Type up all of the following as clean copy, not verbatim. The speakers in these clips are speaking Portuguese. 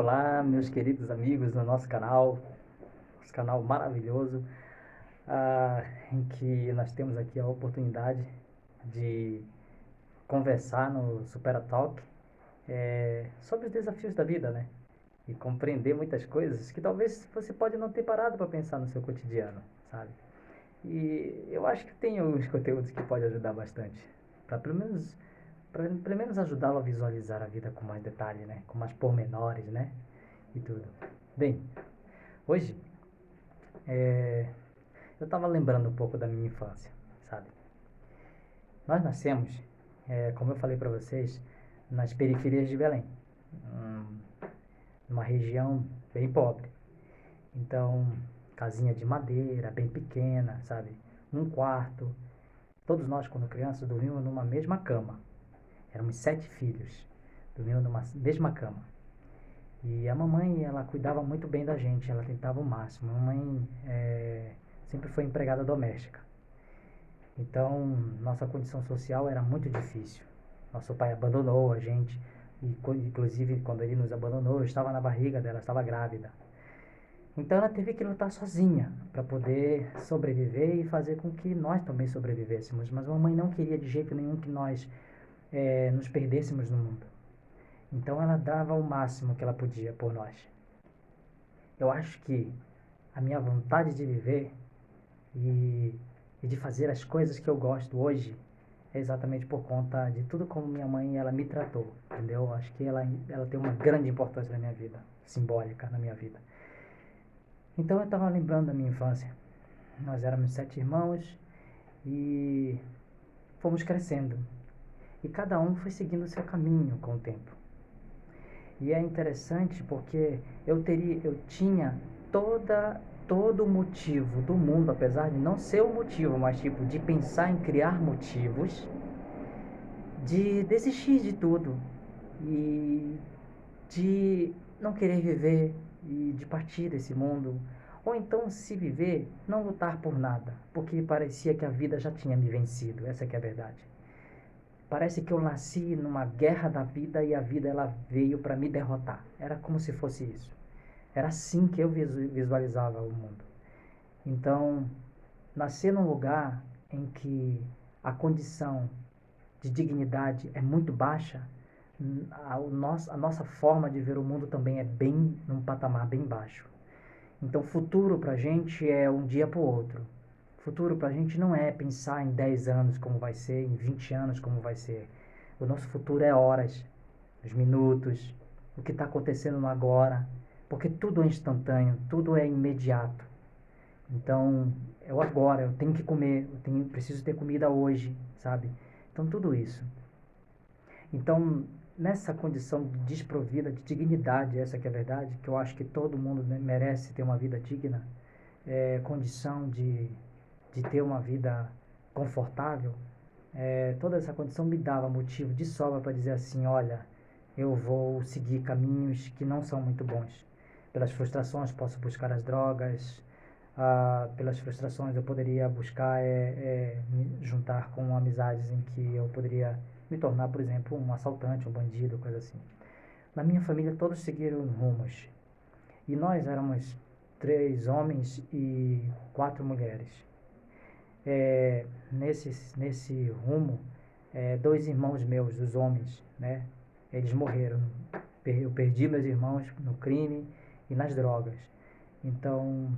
Olá, meus queridos amigos do nosso canal maravilhoso, em que nós temos aqui a oportunidade de conversar no Supera Talk sobre os desafios da vida, né? E compreender muitas coisas que talvez você pode não ter parado para pensar no seu cotidiano, sabe? E eu acho que tem alguns conteúdos que podem ajudar bastante, para pelo menos ajudá-lo a visualizar a vida com mais detalhe, né? Com mais pormenores, né? E tudo. Bem, hoje eu estava lembrando um pouco da minha infância, sabe? Nós nascemos, como eu falei para vocês, nas periferias de Belém, hum, numa região bem pobre. Então, casinha de madeira, bem pequena, sabe? Um quarto. Todos nós, quando crianças, dormíamos numa mesma cama. Éramos 7 filhos, dormiam numa mesma cama. E a mamãe, ela cuidava muito bem da gente, ela tentava o máximo. A mamãe sempre foi empregada doméstica. Então, nossa condição social era muito difícil. Nosso pai abandonou a gente, e inclusive quando ele nos abandonou, eu estava na barriga dela, estava grávida. Então ela teve que lutar sozinha para poder sobreviver e fazer com que nós também sobrevivêssemos. Mas a mamãe não queria de jeito nenhum que nós nos perdêssemos no mundo. Então ela dava o máximo que ela podia por nós. Eu acho que a minha vontade de viver e, e de fazer as coisas que eu gosto hoje é exatamente por conta de tudo como minha mãe ela me tratou, entendeu? Eu acho que ela tem uma grande importância na minha vida, simbólica na minha vida. Então eu estava lembrando da minha infância. Nós éramos 7 irmãos e fomos crescendo. E cada um foi seguindo o seu caminho com o tempo. E é interessante porque eu tinha todo o motivo do mundo, apesar de não ser o motivo, mas tipo de pensar em criar motivos, de desistir de tudo e de não querer viver e de partir desse mundo, ou então se viver, não lutar por nada, porque parecia que a vida já tinha me vencido, essa que é a verdade. Parece que eu nasci numa guerra da vida e a vida ela veio para me derrotar. Era como se fosse isso. Era assim que eu visualizava o mundo. Então, nascer num lugar em que a condição de dignidade é muito baixa, a nossa forma de ver o mundo também é bem num patamar bem baixo. Então, futuro pra gente é um dia pro outro. Futuro pra gente não é pensar em 10 anos como vai ser, em 20 anos como vai ser. O nosso futuro é horas, os minutos, o que está acontecendo no agora, porque tudo é instantâneo, tudo é imediato. Então, eu agora, eu tenho que comer, preciso ter comida hoje, sabe? Então, tudo isso. Então, nessa condição desprovida de dignidade, essa que é a verdade, que eu acho que todo mundo merece ter uma vida digna, condição de ter uma vida confortável, toda essa condição me dava motivo de sobra para dizer assim, olha, eu vou seguir caminhos que não são muito bons. Pelas frustrações posso buscar as drogas, pelas frustrações eu poderia buscar me juntar com amizades em que eu poderia me tornar, por exemplo, um assaltante, um bandido, coisa assim. Na minha família todos seguiram rumos. E nós éramos 3 homens e 4 mulheres. Nesse rumo, 2 irmãos meus, os homens, né? Eles morreram. Eu perdi meus irmãos no crime e nas drogas. Então,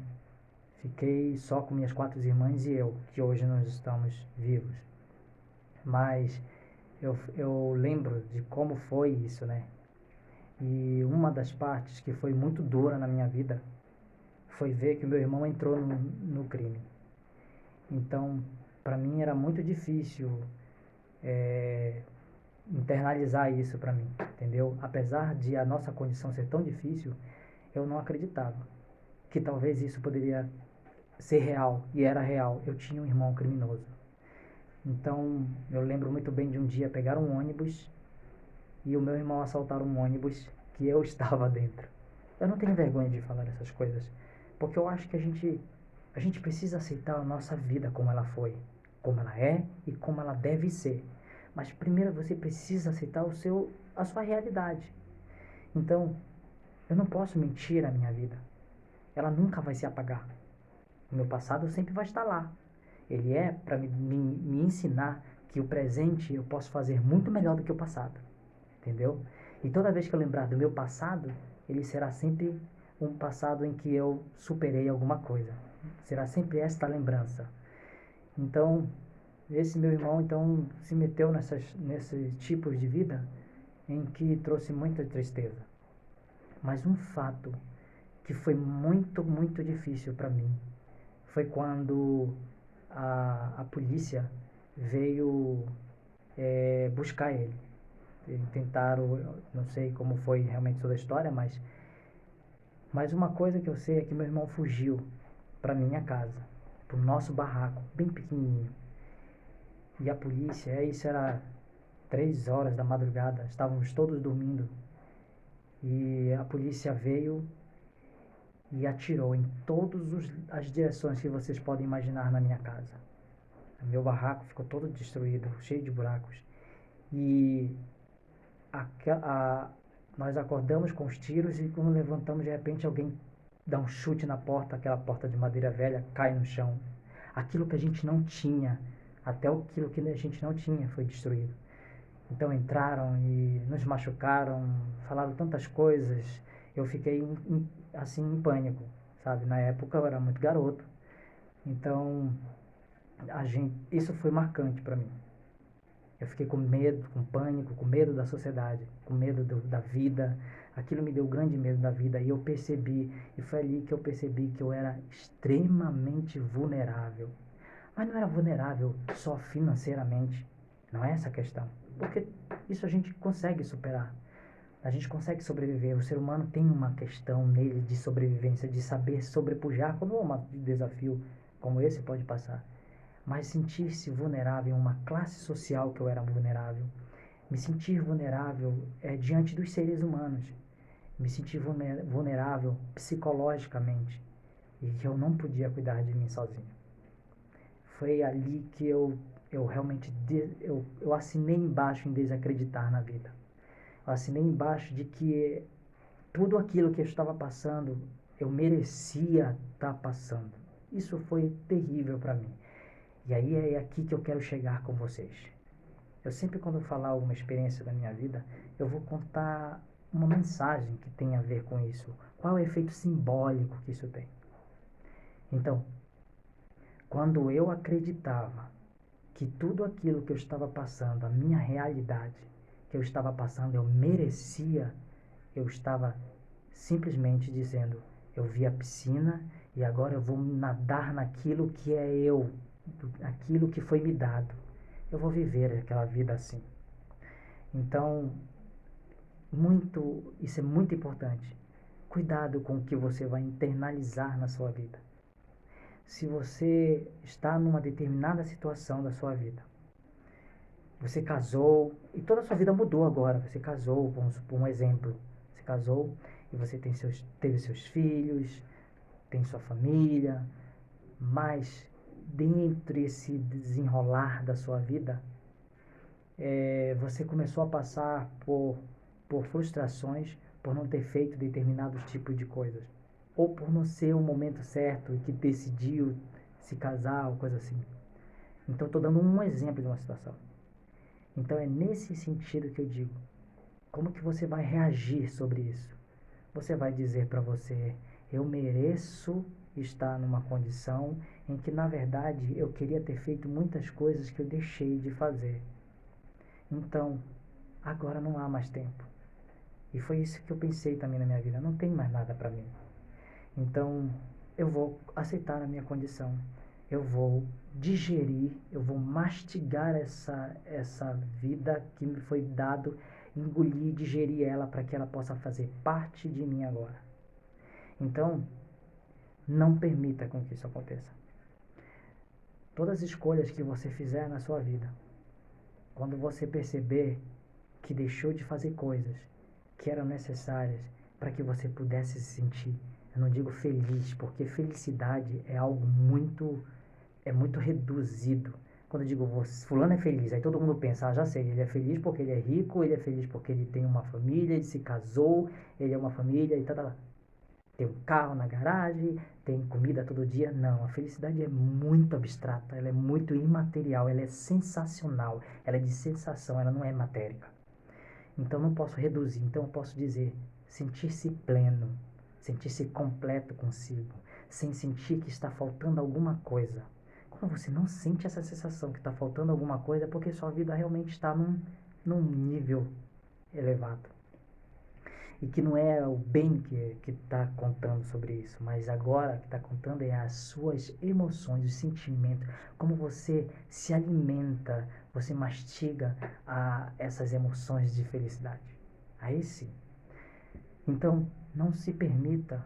fiquei só com minhas 4 irmãs e eu, que hoje nós estamos vivos. Mas eu lembro de como foi isso, né? E uma das partes que foi muito dura na minha vida foi ver que o meu irmão entrou no crime. Então, para mim era muito difícil internalizar isso para mim, entendeu? Apesar de a nossa condição ser tão difícil, eu não acreditava que talvez isso poderia ser real, e era real. Eu tinha um irmão criminoso. Então, eu lembro muito bem de um dia pegar um ônibus e o meu irmão assaltar um ônibus que eu estava dentro. Eu não tenho vergonha de falar essas coisas, porque eu acho que a gente precisa aceitar a nossa vida como ela foi, como ela é e como ela deve ser. Mas primeiro você precisa aceitar a sua realidade. Então, Eu não posso mentir a minha vida. Ela nunca vai se apagar. O meu passado sempre vai estar lá. Ele é para me ensinar que o presente eu posso fazer muito melhor do que o passado. Entendeu? E toda vez que eu lembrar do meu passado, ele será sempre um passado em que eu superei alguma coisa. Será sempre esta lembrança. Então, esse meu irmão então se meteu nesses tipos de vida em que trouxe muita tristeza. Mas um fato que foi muito, muito difícil para mim foi quando a polícia veio buscar ele. Eles tentaram, não sei como foi realmente toda a história, mas uma coisa que eu sei é que meu irmão fugiu para minha casa, para o nosso barraco, bem pequenininho. E a polícia, isso era 3 horas da madrugada, estávamos todos dormindo. E a polícia veio e atirou em todas as direções que vocês podem imaginar na minha casa. O meu barraco ficou todo destruído, cheio de buracos. E a, a, nós acordamos com os tiros e quando levantamos, de repente alguém dá um chute na porta, aquela porta de madeira velha cai no chão. Aquilo que a gente não tinha, até aquilo que a gente não tinha foi destruído. Então entraram e nos machucaram, falaram tantas coisas. Eu fiquei assim em pânico, sabe? Na época eu era muito garoto. Então isso foi marcante para mim. Eu fiquei com medo, com pânico, com medo da sociedade, com medo da vida. Aquilo me deu grande medo da vida e eu percebi, e foi ali que eu percebi que eu era extremamente vulnerável. Mas não era vulnerável só financeiramente, não é essa a questão. Porque isso a gente consegue superar. A gente consegue sobreviver. O ser humano tem uma questão nele de sobrevivência, de saber sobrepujar quando um desafio como esse pode passar. Mas sentir-se vulnerável em uma classe social que eu era vulnerável, me sentir vulnerável diante dos seres humanos, me sentir vulnerável psicologicamente e que eu não podia cuidar de mim sozinho. Foi ali que eu realmente eu assinei embaixo em desacreditar na vida. Eu assinei embaixo de que tudo aquilo que eu estava passando, eu merecia estar passando. Isso foi terrível para mim. E aí é aqui que eu quero chegar com vocês. Eu sempre, quando eu falar alguma experiência da minha vida, eu vou contar uma mensagem que tem a ver com isso. Qual é o efeito simbólico que isso tem? Então, quando eu acreditava que tudo aquilo que eu estava passando, a minha realidade que eu estava passando, eu merecia, eu estava simplesmente dizendo, eu vi a piscina e agora eu vou nadar naquilo que é eu, aquilo que foi me dado. Eu vou viver aquela vida assim. Então, isso é muito importante. Cuidado com o que você vai internalizar na sua vida. Se você está numa determinada situação da sua vida, você casou e toda a sua vida mudou agora. Você casou, vamos supor um exemplo. Você casou e você teve seus filhos, tem sua família, mas dentro desse desenrolar da sua vida, você começou a passar por frustrações por não ter feito determinados tipos de coisas. Ou por não ser o momento certo e que decidiu se casar ou coisa assim. Então, estou dando um exemplo de uma situação. Então, é nesse sentido que eu digo. Como que você vai reagir sobre isso? Você vai dizer para você, eu mereço estar numa condição em que, na verdade, eu queria ter feito muitas coisas que eu deixei de fazer. Então, agora não há mais tempo. E foi isso que eu pensei também na minha vida. Não tem mais nada para mim. Então, eu vou aceitar a minha condição. Eu vou digerir, eu vou mastigar essa vida que me foi dado, engolir, digerir ela para que ela possa fazer parte de mim agora. Então, não permita com que isso aconteça. Todas as escolhas que você fizer na sua vida, quando você perceber que deixou de fazer coisas que eram necessárias para que você pudesse se sentir, eu não digo feliz, porque felicidade é algo muito reduzido. Quando eu digo, fulano é feliz, aí todo mundo pensa, já sei, ele é feliz porque ele é rico, ele é feliz porque ele tem uma família, ele se casou, ele é uma família e tal. Tem um carro na garagem, tem comida todo dia. Não, a felicidade é muito abstrata, ela é muito imaterial, ela é sensacional, ela é de sensação, ela não é matérica. Então não posso reduzir, então eu posso dizer sentir-se pleno, sentir-se completo consigo, sem sentir que está faltando alguma coisa. Quando você não sente essa sensação que está faltando alguma coisa, é porque sua vida realmente está num nível elevado. E que não é o bem que está contando sobre isso, mas agora o que está contando é as suas emoções, os sentimentos, como você se alimenta, você mastiga essas emoções de felicidade. Aí sim. Então, não se permita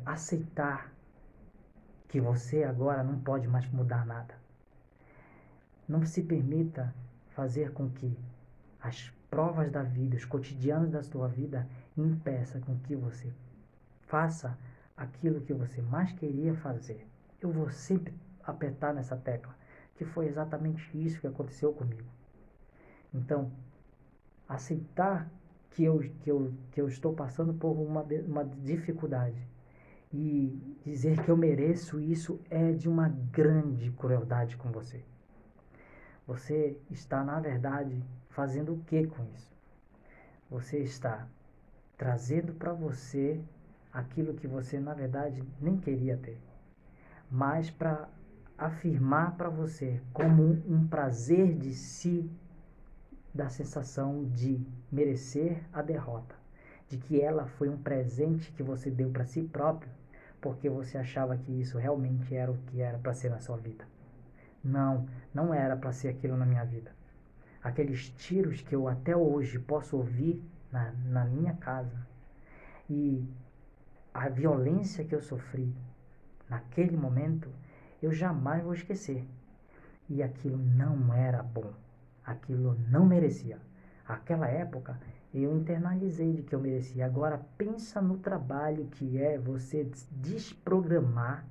aceitar que você agora não pode mais mudar nada. Não se permita fazer com que as provas da vida, os cotidianos da sua vida, impeça com que você faça aquilo que você mais queria fazer. Eu vou sempre apertar nessa tecla, que foi exatamente isso que aconteceu comigo. Então, aceitar que eu estou passando por uma dificuldade e dizer que eu mereço isso é de uma grande crueldade com você. Você está, na verdade, fazendo o que com isso? Você está trazendo para você aquilo que você, na verdade, nem queria ter, mas para afirmar para você como um prazer de si, da sensação de merecer a derrota, de que ela foi um presente que você deu para si próprio, porque você achava que isso realmente era o que era para ser na sua vida. Não, não era para ser aquilo na minha vida. Aqueles tiros que eu até hoje posso ouvir na minha casa e a violência que eu sofri naquele momento, eu jamais vou esquecer. E aquilo não era bom. Aquilo não merecia. Aquela época, eu internalizei de que eu merecia. Agora, pensa no trabalho que é você desprogramar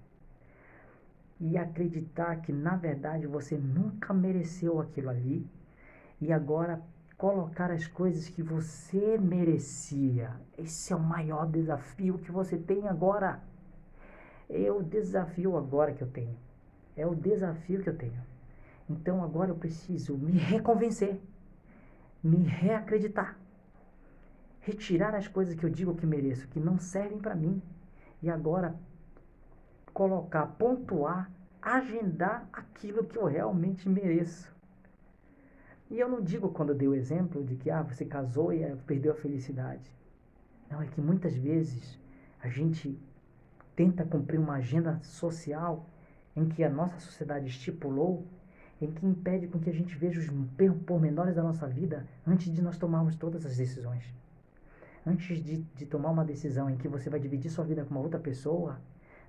e acreditar que, na verdade, você nunca mereceu aquilo ali. E agora, colocar as coisas que você merecia. Esse é o maior desafio que você tem agora. É o desafio agora que eu tenho. É o desafio que eu tenho. Então agora eu preciso me reconvencer, me reacreditar, retirar as coisas que eu digo que mereço, que não servem para mim. E agora colocar, pontuar, agendar aquilo que eu realmente mereço. E eu não digo quando eu dei o exemplo de que você casou e perdeu a felicidade. Não, é que muitas vezes a gente tenta cumprir uma agenda social em que a nossa sociedade estipulou, em que impede com que a gente veja os pormenores da nossa vida antes de nós tomarmos todas as decisões. Antes de tomar uma decisão em que você vai dividir sua vida com uma outra pessoa,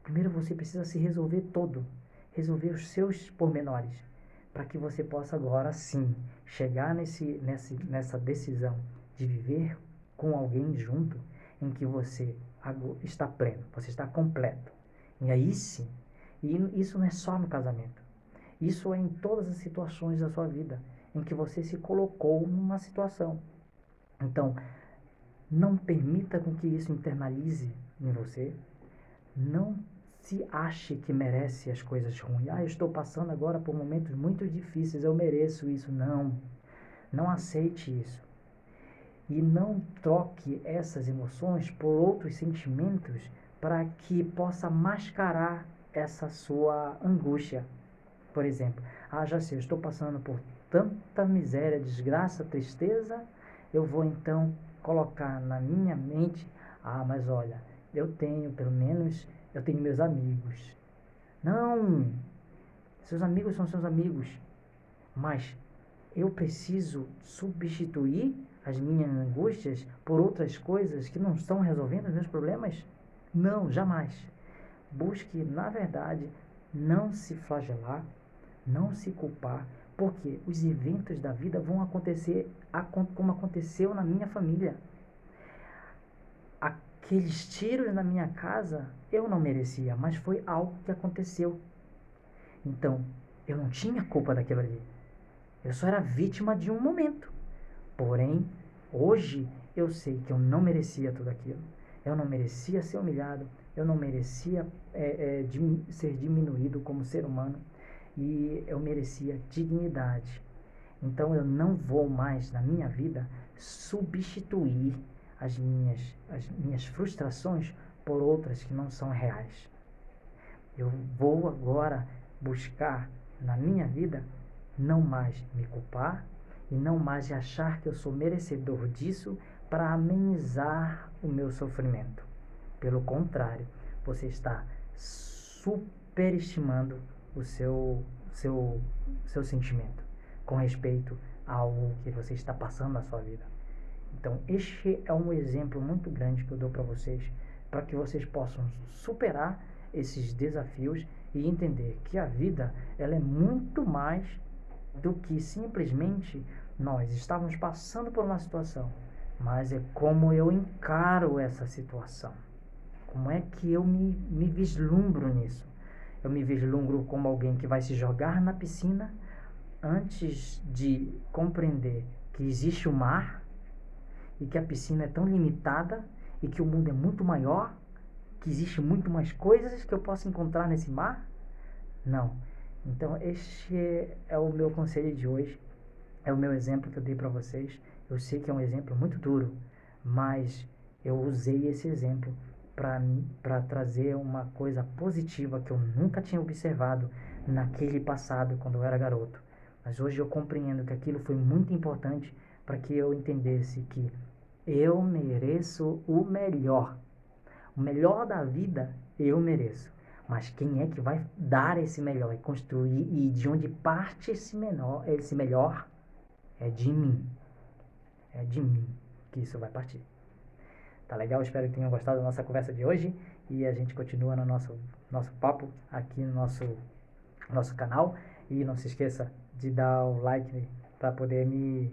primeiro você precisa se resolver todo, resolver os seus pormenores, para que você possa agora sim chegar nessa decisão de viver com alguém junto, em que você está pleno, você está completo. E aí sim, e isso não é só no casamento, isso é em todas as situações da sua vida, em que você se colocou numa situação. Então, não permita com que isso internalize em você, não se ache que merece as coisas ruins. Eu estou passando agora por momentos muito difíceis, eu mereço isso. Não, não aceite isso. E não troque essas emoções por outros sentimentos para que possa mascarar essa sua angústia. Por exemplo, já sei, eu estou passando por tanta miséria, desgraça, tristeza, eu vou então colocar na minha mente, mas olha, eu tenho meus amigos. Não, seus amigos são seus amigos, mas eu preciso substituir as minhas angústias por outras coisas que não estão resolvendo os meus problemas? Não, jamais. Busque, na verdade, não se flagelar, não se culpar, porque os eventos da vida vão acontecer como aconteceu na minha família. Aqueles tiros na minha casa eu não merecia, mas foi algo que aconteceu. Então, Eu não tinha culpa daquilo ali. Eu só era vítima de um momento. Porém, hoje eu sei que eu não merecia tudo aquilo. Eu não merecia ser humilhado. Eu não merecia ser diminuído como ser humano. E eu merecia dignidade. Então eu não vou mais, na minha vida, substituir as minhas frustrações por outras que não são reais. Eu vou agora buscar na minha vida não mais me culpar e não mais achar que eu sou merecedor disso para amenizar o meu sofrimento. Pelo contrário, você está superestimando o seu sentimento com respeito a algo que você está passando na sua vida. Então, este é um exemplo muito grande que eu dou para que vocês possam superar esses desafios e entender que a vida ela é muito mais do que simplesmente nós estávamos passando por uma situação, mas é como eu encaro essa situação. Como é que eu me vislumbro nisso? Eu me vislumbro como alguém que vai se jogar na piscina antes de compreender que existe o mar e que a piscina é tão limitada e que o mundo é muito maior, que existe muito mais coisas que eu posso encontrar nesse mar? Não. Então, este é o meu conselho de hoje, é o meu exemplo que eu dei para vocês. Eu sei que é um exemplo muito duro, mas eu usei esse exemplo para trazer uma coisa positiva que eu nunca tinha observado naquele passado, quando eu era garoto. Mas hoje eu compreendo que aquilo foi muito importante para que eu entendesse que eu mereço o melhor. O melhor da vida eu mereço. Mas quem é que vai dar esse melhor e construir, e de onde parte esse melhor é de mim. É de mim que isso vai partir. Tá legal? Espero que tenham gostado da nossa conversa de hoje e a gente continua no nosso papo aqui no nosso canal. E não se esqueça de dar o like para poder me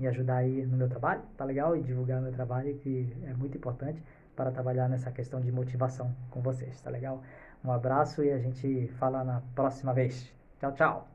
ajudar aí no meu trabalho, tá legal? E divulgar meu trabalho, que é muito importante para trabalhar nessa questão de motivação com vocês, tá legal? Um abraço e a gente fala na próxima vez. Tchau, tchau!